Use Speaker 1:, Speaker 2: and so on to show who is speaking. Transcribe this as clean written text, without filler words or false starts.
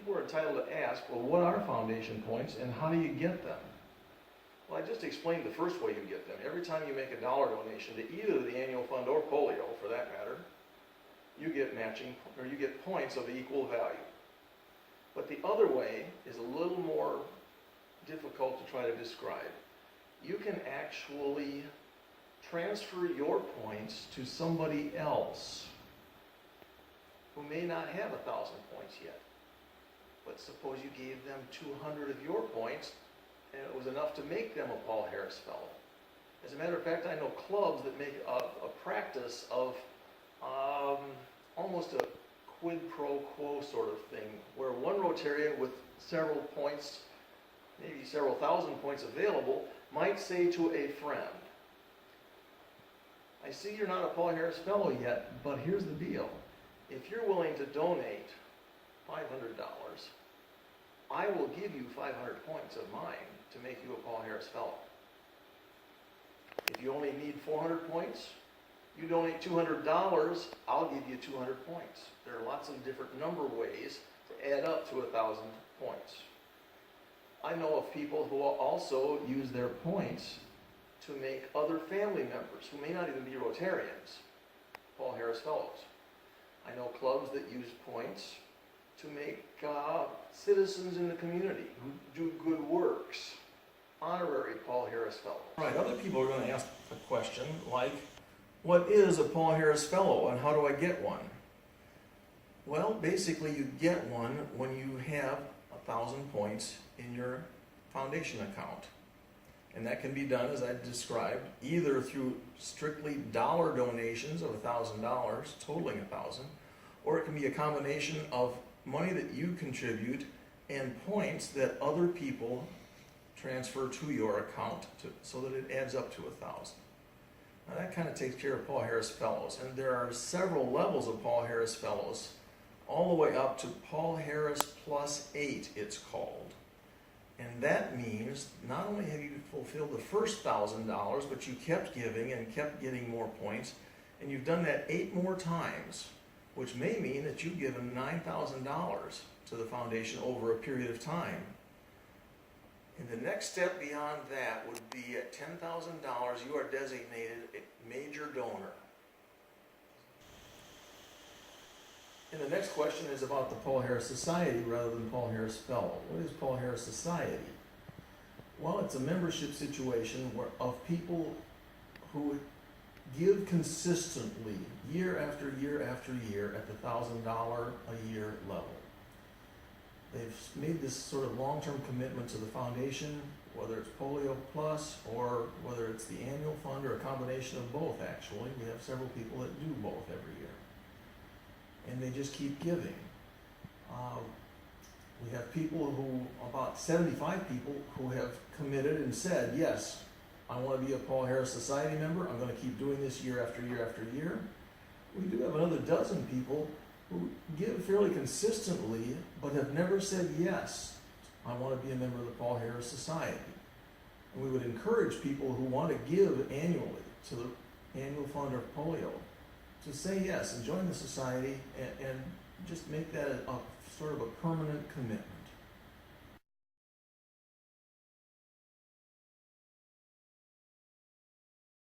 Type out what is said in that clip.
Speaker 1: people are entitled to ask, well, what are foundation points and how do you get them? Well, I just explained the first way you get them. Every time you make a dollar donation to either the annual fund or polio, for that matter, you get matching, or you get points of equal value. But the other way is a little more difficult to try to describe. You can actually transfer your points to somebody else who may not have 1,000 points yet. But suppose you gave them 200 of your points and it was enough to make them a Paul Harris Fellow. As a matter of fact, I know clubs that make a practice of almost a quid pro quo sort of thing, where one Rotarian with several points, maybe several thousand points available, might say to a friend, I see you're not a Paul Harris Fellow yet, but here's the deal. If you're willing to donate $500, I will give you 500 points of mine to make you a Paul Harris Fellow. If you only need 400 points, you donate $200, I'll give you 200 points. There are lots of different number ways to add up to 1,000 points. I know of people who will also use their points to make other family members, who may not even be Rotarians, Paul Harris Fellows. I know clubs that use points to make citizens in the community who do good works honorary Paul Harris Fellows. Right, other people are going to ask a question like, what is a Paul Harris Fellow and how do I get one? Well, basically you get one when you have 1,000 points in your foundation account. And that can be done, as I described, either through strictly dollar donations of $1,000, totaling 1,000, or it can be a combination of money that you contribute and points that other people transfer to your account so that it adds up to 1,000. Now that kind of takes care of Paul Harris Fellows, and there are several levels of Paul Harris Fellows, all the way up to Paul Harris Plus 8, it's called. And that means not only have you fulfilled the first $1,000, but you kept giving and kept getting more points, and you've done that 8 more times, which may mean that you've given $9,000 to the foundation over a period of time. And the next step beyond that would be at $10,000, you are designated a major donor. And the next question is about the Paul Harris Society rather than Paul Harris Fellow. What is Paul Harris Society? Well, it's a membership situation of people who give consistently, year after year after year, at the $1,000 a year level. They've made this sort of long-term commitment to the foundation, whether it's Polio Plus or whether it's the annual fund or a combination of both, actually. We have several people that do both every year. And they just keep giving. We have people who, about 75 people, who have committed and said, yes, I want to be a Paul Harris Society member. I'm going to keep doing this year after year after year. We do have another dozen people who give fairly consistently, but have never said, yes, I want to be a member of the Paul Harris Society. And we would encourage people who want to give annually to the annual fund or polio to say yes and join the society and just make that a sort of a permanent commitment.